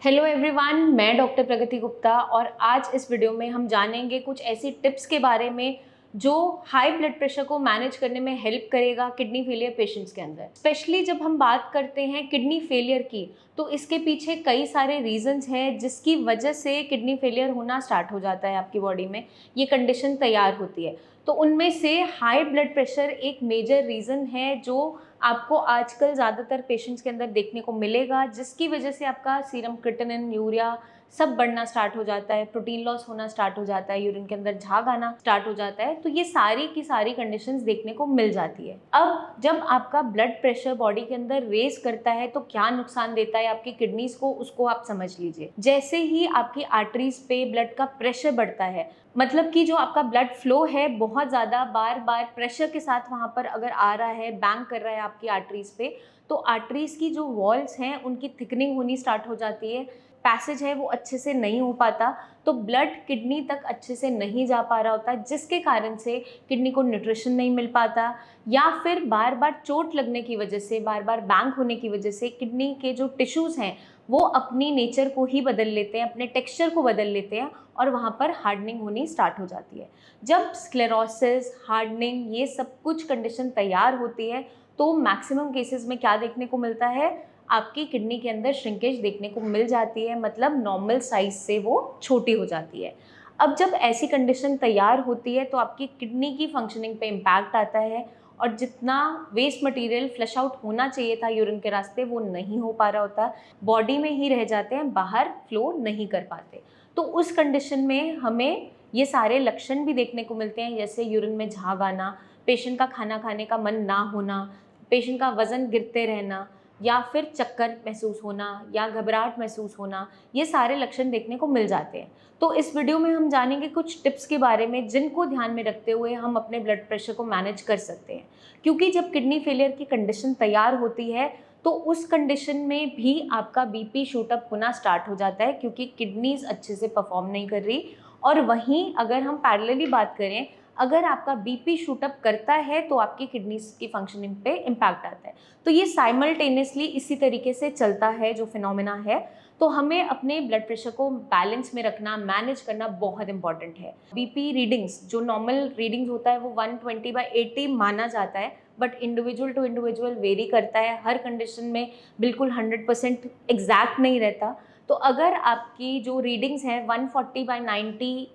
Hello everyone, मैं doctor प्रगति गुप्ता और आज इस वीडियो में हम जानेंगे कुछ ऐसी टिप्स के बारे में जो हाई ब्लड प्रेशर को मैनेज करने में हेल्प करेगा किडनी फेलियर पेशेंट्स के अंदर। स्पेशली जब हम बात करते हैं किडनी फेलियर की, तो इसके पीछे कई सारे रीजंस हैं जिसकी वजह से किडनी फेलियर होना स्टार्ट हो जाता है, आपकी बॉडी में ये कंडीशन तैयार होती है। तो उनमें से हाई ब्लड प्रेशर एक मेजर रीज़न है जो आपको आजकल ज़्यादातर पेशेंट्स के अंदर देखने को मिलेगा, जिसकी वजह से आपका सीरम क्रिएटिनिन, यूरिया सब बढ़ना स्टार्ट हो जाता है, प्रोटीन लॉस होना स्टार्ट हो जाता है, यूरिन के अंदर झाग आना स्टार्ट हो जाता है। तो ये सारी की सारी कंडीशंस देखने को मिल जाती है। अब जब आपका ब्लड प्रेशर बॉडी के अंदर रेस करता है तो क्या नुकसान देता है आपकी किडनीज को, उसको आप समझ लीजिए। जैसे ही आपकी आर्टरीज पे ब्लड का प्रेशर बढ़ता है, मतलब कि जो आपका ब्लड फ्लो है बहुत ज़्यादा बार बार प्रेशर के साथ वहाँ पर अगर आ रहा है, बैंग कर रहा है आपकी आर्टरीज पे, तो आर्टरीज की जो वॉल्स हैं उनकी थिकनिंग होनी स्टार्ट हो जाती है, पैसेज है वो अच्छे से नहीं हो पाता, तो ब्लड किडनी तक अच्छे से नहीं जा पा रहा होता, जिसके कारण से किडनी को न्यूट्रिशन नहीं मिल पाता, या फिर बार बार चोट लगने की वजह से, बार बार बैंक होने की वजह से किडनी के जो टिश्यूज़ हैं वो अपनी नेचर को ही बदल लेते हैं, अपने टेक्सचर को बदल लेते हैं और वहाँ पर हार्डनिंग होनी स्टार्ट हो जाती है। जब स्क्लेरोसिस, हार्डनिंग, ये सब कुछ कंडीशन तैयार होती है तो मैक्सिमम केसेस में क्या देखने को मिलता है, आपकी किडनी के अंदर श्रिंकेज देखने को मिल जाती है, मतलब नॉर्मल साइज से वो छोटी हो जाती है। अब जब ऐसी कंडीशन तैयार होती है तो आपकी किडनी की फंक्शनिंग पे इम्पैक्ट आता है और जितना वेस्ट मटेरियल फ्लश आउट होना चाहिए था यूरिन के रास्ते वो नहीं हो पा रहा होता, बॉडी में ही रह जाते हैं, बाहर फ्लो नहीं कर पाते। तो उस कंडीशन में हमें ये सारे लक्षण भी देखने को मिलते हैं, जैसे यूरिन में झाग आना, पेशेंट का खाना खाने का मन ना होना, पेशेंट का वज़न गिरते रहना, या फिर चक्कर महसूस होना या घबराहट महसूस होना, ये सारे लक्षण देखने को मिल जाते हैं। तो इस वीडियो में हम जानेंगे कुछ टिप्स के बारे में जिनको ध्यान में रखते हुए हम अपने ब्लड प्रेशर को मैनेज कर सकते हैं। क्योंकि जब किडनी फेलियर की कंडीशन तैयार होती है तो उस कंडीशन में भी आपका बीपी शूटअप होना स्टार्ट हो जाता है, क्योंकि किडनीज अच्छे से परफॉर्म नहीं कर रही। और वहीं अगर हम पैरेलली बात करें, अगर आपका बीपी शूटअप करता है तो आपकी किडनीज की फंक्शनिंग पे इम्पैक्ट आता है। तो ये साइमल्टेनियसली इसी तरीके से चलता है जो फिनोमेना है। तो हमें अपने ब्लड प्रेशर को बैलेंस में रखना, मैनेज करना बहुत इंपॉर्टेंट है। बीपी रीडिंग्स, जो नॉर्मल रीडिंग्स होता है वो 120/80 माना जाता है, but individual to individual vary करता है, हर कंडीशन में बिल्कुल 100% एग्जैक्ट नहीं रहता। तो अगर आपकी जो रीडिंग्स हैं 140/90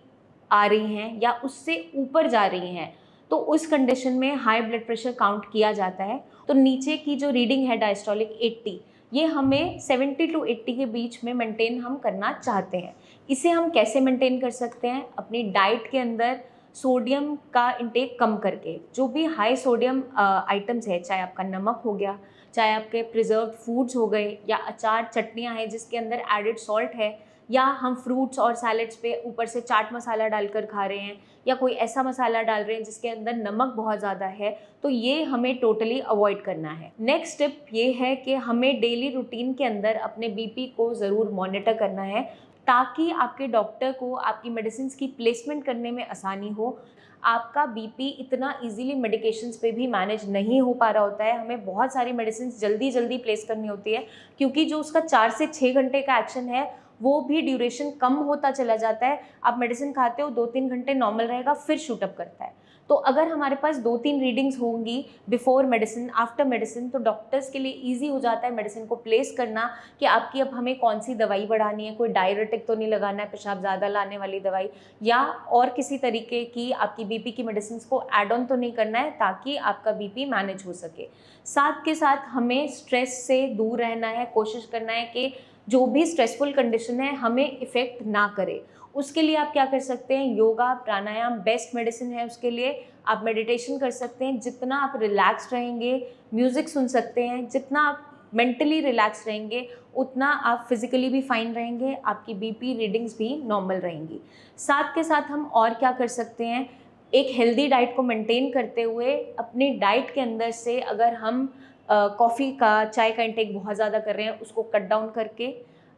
आ रही हैं या उससे ऊपर जा रही हैं, तो उस कंडीशन में हाई ब्लड प्रेशर काउंट किया जाता है। तो नीचे की जो रीडिंग है डायस्टोलिक 80, ये हमें 70 to 80 के बीच में मेंटेन हम करना चाहते हैं। इसे हम कैसे मेंटेन कर सकते हैं? अपनी डाइट के अंदर सोडियम का इंटेक कम करके, जो भी हाई सोडियम आइटम्स है, चाहे आपका नमक हो गया, चाहे आपके प्रिजर्व्ड फूड्स हो गए, या अचार चटनियाँ हैं जिसके अंदर एडेड सॉल्ट है, या हम फ्रूट्स और सैलड्स पे ऊपर से चाट मसाला डालकर खा रहे हैं, या कोई ऐसा मसाला डाल रहे हैं जिसके अंदर नमक बहुत ज़्यादा है, तो ये हमें टोटली अवॉइड करना है। नेक्स्ट स्टेप ये है कि हमें डेली रूटीन के अंदर अपने बीपी को ज़रूर मॉनिटर करना है, ताकि आपके डॉक्टर को आपकी मेडिसिन की प्लेसमेंट करने में आसानी हो। आपका बीपी इतना इजीली मेडिकेशंस पे भी मैनेज नहीं हो पा रहा होता है, हमें बहुत सारी मेडिसिन जल्दी जल्दी प्लेस करनी होती है, क्योंकि जो उसका 4 से 6 घंटे का एक्शन है वो भी ड्यूरेशन कम होता चला जाता है। आप मेडिसिन खाते हो, 2-3 घंटे नॉर्मल रहेगा, फिर शूटअप करता है। तो अगर हमारे पास 2-3 रीडिंग्स होंगी बिफोर मेडिसिन, आफ्टर मेडिसिन, तो डॉक्टर्स के लिए ईजी हो जाता है मेडिसिन को प्लेस करना कि आपकी अब हमें कौन सी दवाई बढ़ानी है, कोई डायरेटिक तो नहीं लगाना है, पेशाब ज़्यादा लाने वाली दवाई, या और किसी तरीके की आपकी बीपी की मेडिसिन को ऐड ऑन तो नहीं करना है, ताकि आपका बीपी मैनेज हो सके। साथ के साथ हमें स्ट्रेस से दूर रहना है, कोशिश करना है कि जो भी स्ट्रेसफुल कंडीशन है हमें इफ़ेक्ट ना करे। उसके लिए आप क्या कर सकते हैं, योगा, प्राणायाम बेस्ट मेडिसिन है उसके लिए। आप मेडिटेशन कर सकते हैं, जितना आप रिलैक्स रहेंगे, म्यूज़िक सुन सकते हैं, जितना आप मेंटली रिलैक्स रहेंगे उतना आप फिज़िकली भी फाइन रहेंगे, आपकी बीपी रीडिंग्स भी नॉर्मल रहेंगी। साथ के साथ हम और क्या कर सकते हैं, एक हेल्दी डाइट को मेंटेन करते हुए अपनी डाइट के अंदर से अगर हम कॉफ़ी का, चाय का इंटेक बहुत ज़्यादा कर रहे हैं उसको कट डाउन करके,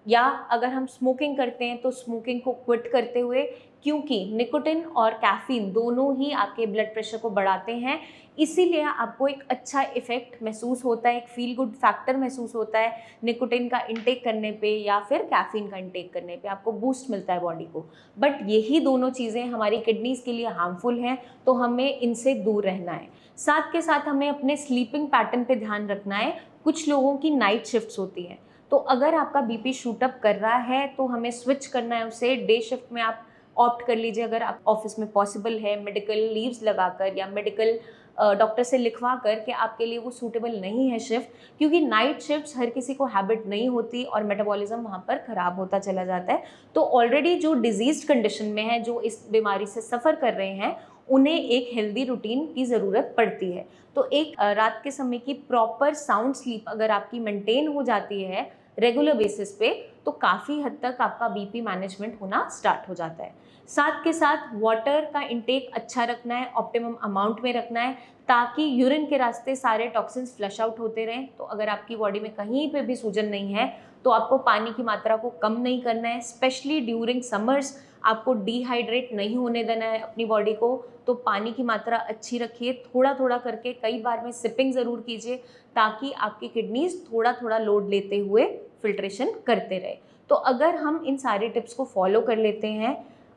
या अगर हम स्मोकिंग करते हैं तो स्मोकिंग को क्विट करते हुए क्योंकि निकोटिन और कैफीन दोनों ही आपके ब्लड प्रेशर को बढ़ाते हैं, इसीलिए आपको एक अच्छा इफेक्ट महसूस होता है, एक फील गुड फैक्टर महसूस होता है निकोटिन का इंटेक करने पे या फिर कैफीन का इंटेक करने पे, आपको बूस्ट मिलता है बॉडी को। बट यही दोनों चीज़ें हमारी किडनीज़ के लिए हार्मफुल हैं, तो हमें इनसे दूर रहना है। साथ के साथ हमें अपने स्लीपिंग पैटर्न पे ध्यान रखना है। कुछ लोगों की नाइट शिफ्ट्स होती हैं, तो अगर आपका बीपी शूट अप कर रहा है तो हमें स्विच करना है उसे, डे शिफ्ट में आप ऑप्ट कर लीजिए अगर आप ऑफिस में पॉसिबल है, मेडिकल लीव्स लगाकर या मेडिकल डॉक्टर से लिखवा कर कि आपके लिए वो सूटेबल नहीं है शिफ्ट, क्योंकि नाइट शिफ्ट्स हर किसी को हैबिट नहीं होती और मेटाबॉलिज्म वहाँ पर ख़राब होता चला जाता है। तो ऑलरेडी जो डिजीज़ कंडीशन में है, जो इस बीमारी से सफ़र कर रहे हैं, उन्हें एक हेल्दी रूटीन की ज़रूरत पड़ती है। तो एक रात के समय की प्रॉपर साउंड स्लीप अगर आपकी मेंटेन हो जाती है रेगुलर बेसिस पे, तो काफ़ी हद तक आपका बीपी मैनेजमेंट होना स्टार्ट हो जाता है। साथ के साथ वाटर का इंटेक अच्छा रखना है, ऑप्टिमम अमाउंट में रखना है, ताकि यूरिन के रास्ते सारे टॉक्सिन्स फ्लश आउट होते रहें। तो अगर आपकी बॉडी में कहीं पे भी सूजन नहीं है तो आपको पानी की मात्रा को कम नहीं करना है, स्पेशली ड्यूरिंग समर्स आपको डिहाइड्रेट नहीं होने देना है अपनी बॉडी को। तो पानी की मात्रा अच्छी रखिए, थोड़ा थोड़ा करके कई बार में सिपिंग ज़रूर कीजिए, ताकि आपकी किडनीज थोड़ा थोड़ा लोड लेते हुए फिल्ट्रेशन करते रहे। तो अगर हम इन सारे टिप्स को फॉलो कर लेते हैं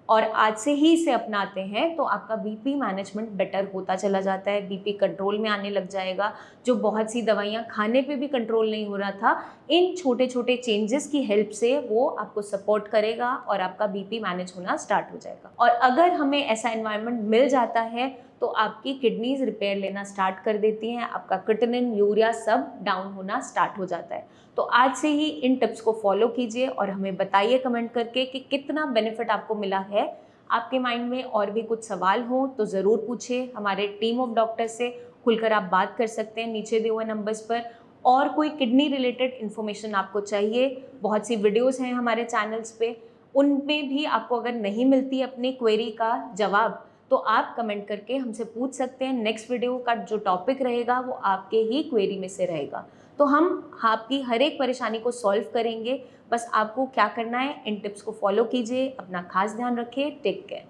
और आज से ही इसे अपनाते हैं, तो आपका बीपी मैनेजमेंट बेटर होता चला जाता है, बीपी कंट्रोल में आने लग जाएगा। जो बहुत सी दवाइयाँ खाने पे भी कंट्रोल नहीं हो रहा था, इन छोटे छोटे चेंजेस की हेल्प से वो आपको सपोर्ट करेगा और आपका बीपी मैनेज होना स्टार्ट हो जाएगा। और अगर हमें ऐसा एनवायरनमेंट मिल जाता है तो आपकी किडनीज रिपेयर लेना स्टार्ट कर देती हैं, आपका क्रिएटिनिन, यूरिया सब डाउन होना स्टार्ट हो जाता है। तो आज से ही इन टिप्स को फॉलो कीजिए और हमें बताइए कमेंट करके कि कितना बेनिफिट आपको मिला है। आपके माइंड में और भी कुछ सवाल हो तो ज़रूर पूछिए, हमारे टीम ऑफ डॉक्टर से खुलकर आप बात कर सकते हैं नीचे दिए हुए नंबर्स पर। और कोई किडनी रिलेटेड इन्फॉर्मेशन आपको चाहिए, बहुत सी वीडियोज़ हैं हमारे चैनल्स पे, उनमें भी आपको अगर नहीं मिलती अपनी क्वेरी का जवाब तो आप कमेंट करके हमसे पूछ सकते हैं। नेक्स्ट वीडियो का जो टॉपिक रहेगा वो आपके ही क्वेरी में से रहेगा, तो हम आपकी हर एक परेशानी को सॉल्व करेंगे। बस आपको क्या करना है, इन टिप्स को फॉलो कीजिए, अपना खास ध्यान रखिए। Take care.